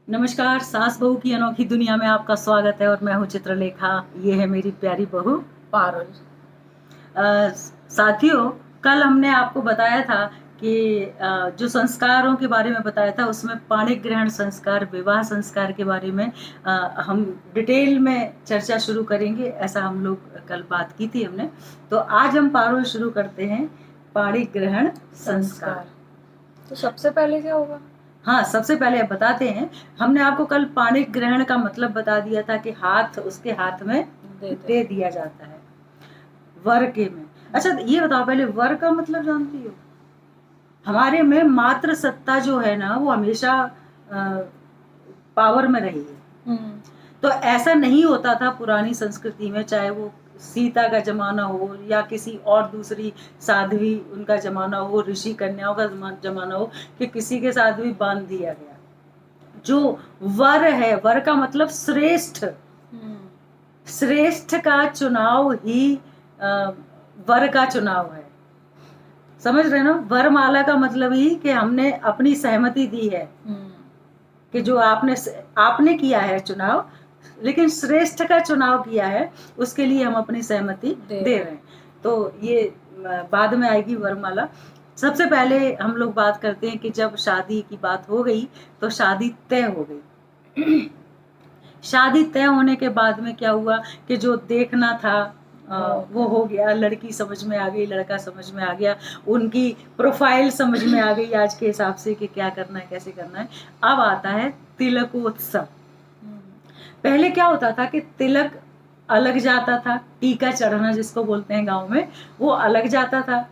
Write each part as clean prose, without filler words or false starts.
नमस्कार, सास बहू की अनोखी दुनिया में आपका स्वागत है और मैं हूँ चित्रलेखा। ये है मेरी प्यारी बहू पारुल। साथियों, कल हमने आपको बताया था कि जो संस्कारों के बारे में बताया था उसमें पाणिक ग्रहण संस्कार, विवाह संस्कार के बारे में हम डिटेल में चर्चा शुरू करेंगे। ऐसा हम लोग कल बात की थी हमने। तो आज हम पारुल शुरू करते हैं पाणिक ग्रहण संस्कार। तो सबसे पहले क्या होगा? हाँ, सबसे पहले बताते हैं। हमने आपको कल पाणिक ग्रहण का मतलब बता दिया था कि हाथ उसके हाथ में दे दिया जाता है वर के में। अच्छा, ये बताओ पहले, वर का मतलब जानती हो? हमारे में मातृ सत्ता जो है ना, वो हमेशा पावर में रही है। तो ऐसा नहीं होता था पुरानी संस्कृति में, चाहे वो सीता का जमाना हो या किसी और दूसरी साध्वी उनका जमाना हो, ऋषि कन्याओं का जमाना हो, कि किसी के साथ भी बांध दिया गया। जो वर है, वर का मतलब श्रेष्ठ, श्रेष्ठ का चुनाव ही वर का चुनाव है। समझ रहे ना? वरमाला का मतलब ही कि हमने अपनी सहमति दी है कि जो आपने किया है चुनाव, लेकिन श्रेष्ठ का चुनाव किया है, उसके लिए हम अपनी सहमति दे रहे हैं। तो ये बाद में आएगी वरमाला। सबसे पहले हम लोग बात करते हैं कि जब शादी की बात हो गई तो शादी तय हो गई। शादी तय होने के बाद में क्या हुआ कि जो देखना था वो हो गया। लड़की समझ में आ गई, लड़का समझ में आ गया, उनकी प्रोफाइल समझ में आ गई आज के हिसाब से कि क्या करना है, कैसे करना है। अब आता है तिलकोत्सव। पहले क्या होता था कि तिलक अलग जाता था, टीका चढ़ाना जिसको बोलते हैं गांव में, वो अलग जाता था।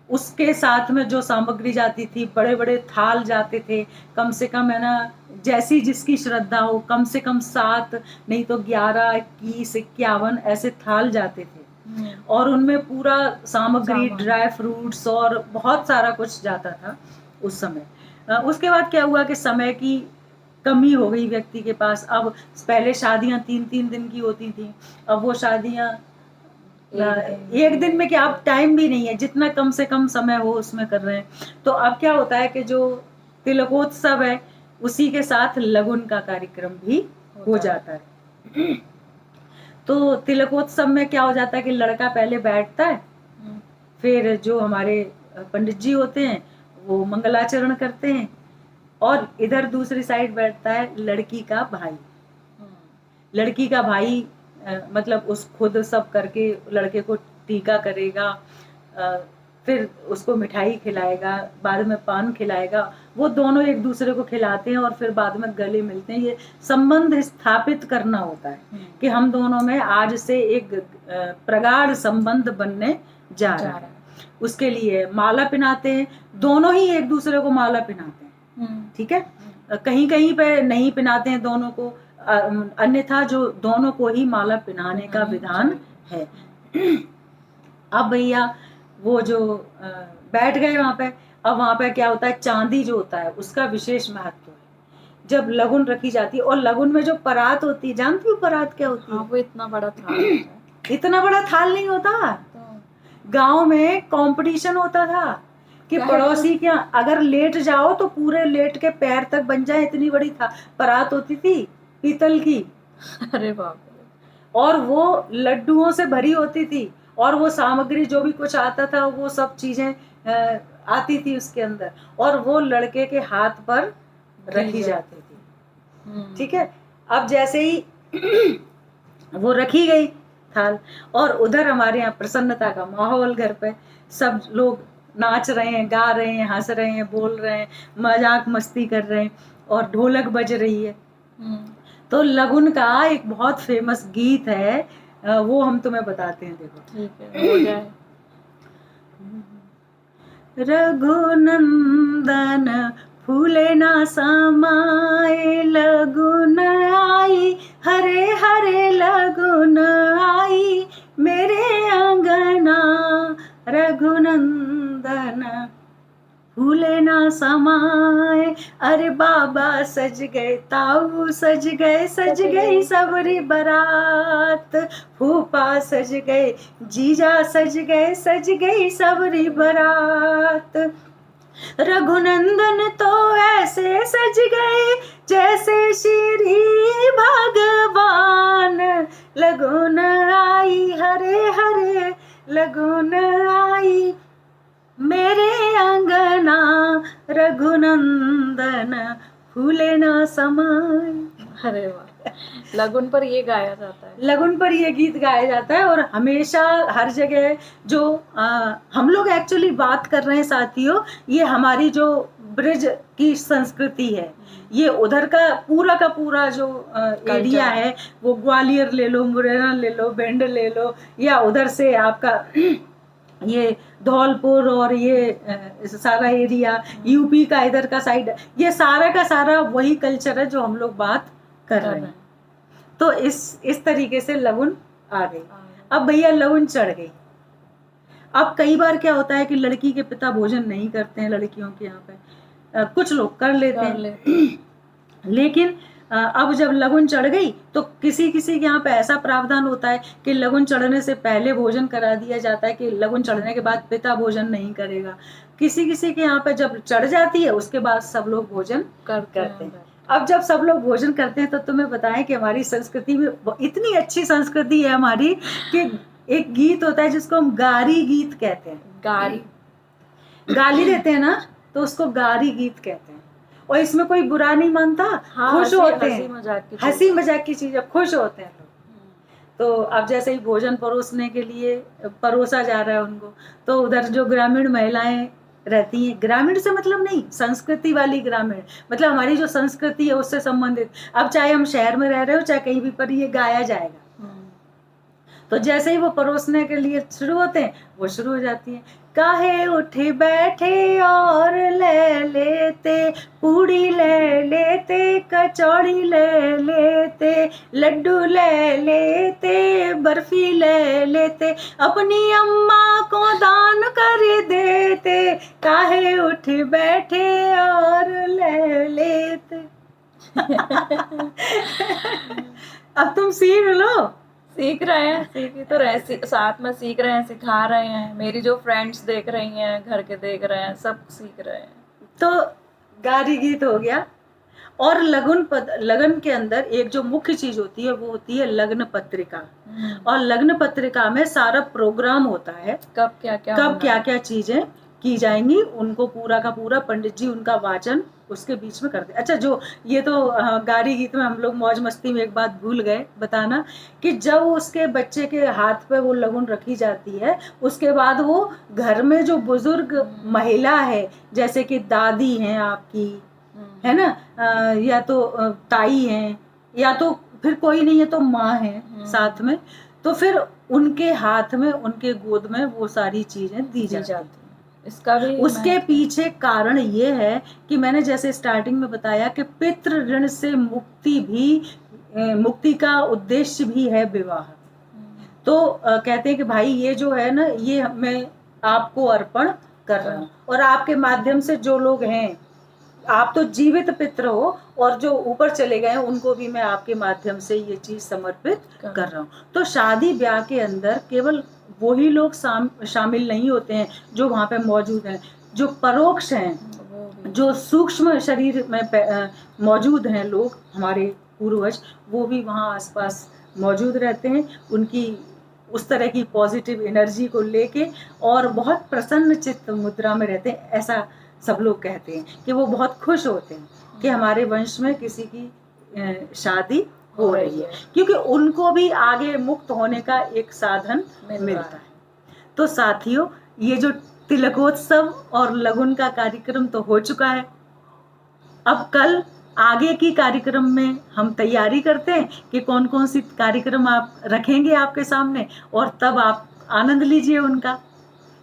उसके साथ में जो सामग्री जाती थी, बड़े बड़े थाल जाते थे, कम से कम है ना, जैसी जिसकी श्रद्धा हो, कम से कम 7 नहीं तो 11, 21, 51 ऐसे थाल जाते थे। और उनमें पूरा सामग्री, ड्राई फ्रूट्स और बहुत सारा कुछ जाता था उस समय। उसके बाद क्या हुआ कि समय की कमी हो गई व्यक्ति के पास। अब पहले शादियां 3-3 दिन की होती थी, अब वो शादियां एक दिन में, क्या अब टाइम भी नहीं है, जितना कम से कम समय हो उसमें कर रहे हैं। तो अब क्या होता है कि जो तिलकोत्सव है उसी के साथ लगुन का कार्यक्रम भी हो जाता है। तो तिलकोत्सव में क्या हो जाता है कि लड़का पहले बैठता है, फिर जो हमारे पंडित जी होते हैं वो मंगलाचरण करते हैं, और इधर दूसरी साइड बैठता है लड़की का भाई। लड़की का भाई मतलब उस खुद सब करके लड़के को टीका करेगा, फिर उसको मिठाई खिलाएगा, बाद में पान खिलाएगा। वो दोनों एक दूसरे को खिलाते हैं और फिर बाद में गले मिलते हैं। ये संबंध स्थापित करना होता है कि हम दोनों में आज से एक प्रगाढ़ संबंध बनने जा रहा है। उसके लिए माला पहनाते हैं, दोनों ही एक दूसरे को माला पहनाते हैं। ठीक है, कहीं कहीं पे नहीं पहनाते हैं दोनों को, अन्यथा जो दोनों को ही माला पहनाने का विधान है। अब भैया वो जो बैठ गए वहां पे, अब वहां पे क्या होता है, चांदी जो होता है उसका विशेष महत्व है। जब लगुन रखी जाती है, और लगुन में जो परात होती है, जानती हो परात क्या होती है? वो इतना बड़ा थाल इतना बड़ा थाल नहीं होता। गांव में कंपटीशन होता था कि पड़ोसी क्या, अगर लेट जाओ तो पूरे लेट के पैर तक बन जाए, इतनी बड़ी परात होती थी पीतल की। अरे बाप रे। और वो लड्डुओं से भरी होती थी, और वो सामग्री जो भी कुछ आता था वो सब चीजें आती थी उसके अंदर, और वो लड़के के हाथ पर रखी जाती थी। ठीक है, अब जैसे ही वो रखी गई थाल, और उधर हमारे यहाँ प्रसन्नता का माहौल, घर पे सब लोग नाच रहे हैं, गा रहे हैं, हंस रहे हैं, बोल रहे हैं, मजाक मस्ती कर रहे हैं, और ढोलक बज रही है। तो लगुन का एक बहुत फेमस गीत है, वो हम तुम्हें बताते हैं। देखो, ठीक है, हो जाए। रघुनंदन फूले ना समाए, लगुन आई, हरे हरे लगुन आई मेरे अंगना। रघुनंदन फूले ना समाए, अरे बाबा सज गए, ताऊ सज गए, सज गई सबरी बारात, फूफा सज गए, जीजा सज गए, सज गई सबरी बारात। रघुनंदन तो ऐसे सज गए जैसे लगुन आई मेरे अंगना, रघुनंदन फूले ना समाई। अरे वाह, लगुन पर ये गाया जाता है। लगुन पर ये गीत गाया जाता है और हमेशा हर जगह जो हम लोग एक्चुअली बात कर रहे हैं साथियों, ये हमारी जो ब्रिज की संस्कृति है, ये उधर का पूरा जो एरिया है, वो ग्वालियर ले लो, मुरैना ले लो, भिंड ले लो, या उधर से आपका ये धौलपुर और ये सारा एरिया यूपी का इधर का साइड, ये सारा का सारा वही कल्चर है जो हम लोग बात कर रहे हैं। तो इस तरीके से लगुन आ गई। अब भैया लगुन चढ़ गई। अब कई बार क्या होता है कि लड़की के पिता भोजन नहीं करते हैं लड़कियों के यहाँ पे, कुछ लोग कर लेते हैं लेकिन अब जब लगुन चढ़ गई तो किसी किसी के यहाँ पे ऐसा प्रावधान होता है कि लगुन चढ़ने से पहले भोजन करा दिया जाता है, कि लगुन चढ़ने के बाद पिता भोजन नहीं करेगा। किसी किसी के यहाँ पे जब चढ़ जाती है उसके बाद सब लोग भोजन करते हैं। अब जब सब लोग भोजन करते हैं तो तुम्हें बताएं कि हमारी संस्कृति में इतनी अच्छी संस्कृति है हमारी कि एक गीत होता है जिसको हम गारी गीत कहते हैं। गाली देते हैं ना, तो उसको गारी गीत कहते हैं। और इसमें कोई बुरा नहीं मानता, खुश होते हैं, हंसी मजाक की चीज है, खुश होते हैं लोग। तो अब जैसे ही भोजन परोसने के लिए परोसा जा रहा है उनको, तो उधर जो ग्रामीण महिलाएं रहती हैं, ग्रामीण से मतलब नहीं, संस्कृति वाली ग्रामीण, मतलब हमारी जो संस्कृति है उससे संबंधित, अब चाहे हम शहर में रह रहे हो चाहे कहीं भी, पर ये गाया जाएगा। तो जैसे ही वो परोसने के लिए शुरू होते हैं, वो शुरू हो जाती है। काहे उठे बैठे और ले लेते, पूड़ी ले लेते, कचौड़ी ले लेते, लड्डू ले लेते, बर्फी ले लेते, अपनी अम्मा को दान कर देते, काहे उठे बैठे और ले लेते। अब तुम सीख लो। सीख रहे हैं, सीख तो रहे, साथ में सीख रहे हैं, सिखा रहे हैं। मेरी जो फ्रेंड्स देख रही हैं, घर के देख रहे हैं, सब सीख रहे हैं। तो गारी गीत हो गया। और लगन के अंदर एक जो मुख्य चीज होती है वो होती है लग्न पत्रिका। और लग्न पत्रिका में सारा प्रोग्राम होता है, कब क्या क्या चीजें की जाएंगी, उनको पूरा का पूरा पंडित जी उनका वाचन उसके बीच में करते। अच्छा, जो ये तो गारी गीत में हम लोग मौज मस्ती में एक बात भूल गए बताना, कि जब उसके बच्चे के हाथ पे वो लगुन रखी जाती है, उसके बाद वो घर में जो बुजुर्ग महिला है, जैसे कि दादी हैं आपकी, है ना, या तो ताई हैं, या तो फिर कोई नहीं है तो माँ है साथ में, तो फिर उनके हाथ में, उनके गोद में वो सारी चीजें दी जाती हैं। इसका भी उसके पीछे कारण ये है कि मैंने जैसे स्टार्टिंग में बताया कि पितृ ऋण से मुक्ति का उद्देश्य भी है विवाह। तो कहते हैं कि भाई ये जो है ना, ये मैं आपको अर्पण कर रहा हूँ, और आपके माध्यम से जो लोग हैं, आप तो जीवित पितृ हो, और जो ऊपर चले गए हैं उनको भी मैं आपके माध्यम से ये चीज समर्पित कर रहा हूँ। तो शादी ब्याह के अंदर केवल वही लोग शामिल नहीं होते हैं जो वहाँ पे मौजूद हैं, जो परोक्ष हैं, जो सूक्ष्म शरीर में मौजूद हैं लोग, हमारे पूर्वज, वो भी वहाँ आसपास मौजूद रहते हैं, उनकी उस तरह की पॉजिटिव एनर्जी को लेके, और बहुत प्रसन्न चित्त मुद्रा में रहते हैं। ऐसा सब लोग कहते हैं कि वो बहुत खुश होते हैं कि हमारे वंश में किसी की शादी हो रही है, क्योंकि उनको भी आगे मुक्त होने का एक साधन मिलता है। तो साथियों, ये जो तिलकोत्सव और लगुन का कार्यक्रम तो हो चुका है। अब कल आगे की कार्यक्रम में हम तैयारी करते हैं कि कौन कौन सी कार्यक्रम आप रखेंगे आपके सामने, और तब आप आनंद लीजिए उनका।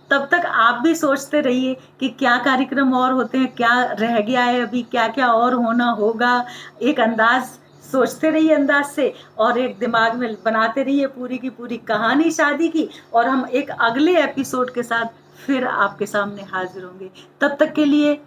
तब तक आप भी सोचते रहिए कि क्या कार्यक्रम और होते हैं, क्या रह गया है अभी, क्या क्या और होना होगा। एक अंदाज सोचते रहिए, अंदाज से, और एक दिमाग में बनाते रहिए पूरी की पूरी कहानी शादी की, और हम एक अगले एपिसोड के साथ फिर आपके सामने हाजिर होंगे। तब तक के लिए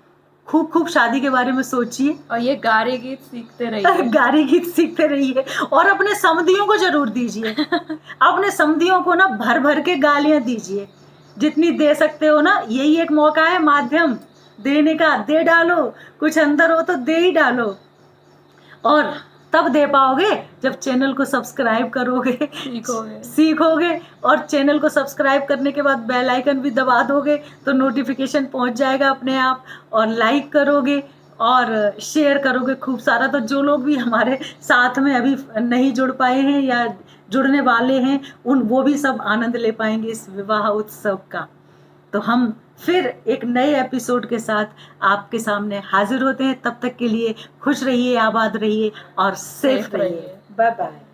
खूब खूब शादी के बारे में सोचिए, और ये गारी गीत सीखते रहिए। गारी गीत सीखते रहिए, और अपने समधियों को जरूर दीजिए। अपने समधियों को ना भर भर के गालियां दीजिए, जितनी दे सकते हो ना। यही एक मौका है, माध्यम देने का, दे डालो, कुछ अंदर हो तो दे ही डालो। और तब दे पाओगे जब चैनल को सब्सक्राइब करोगे, सीखोगे, और चैनल को सब्सक्राइब करने के बाद बेल आइकन भी दबा दोगे तो नोटिफिकेशन पहुंच जाएगा अपने आप, और लाइक करोगे और शेयर करोगे खूब सारा। तो जो लोग भी हमारे साथ में अभी नहीं जुड़ पाए हैं या जुड़ने वाले हैं, वो भी सब आनंद ले पाएंगे इस विवाह उत्सव का। तो हम फिर एक नए एपिसोड के साथ आपके सामने हाजिर होते हैं। तब तक के लिए खुश रहिए, आबाद रहिए और सेफ रहिए। Bye bye.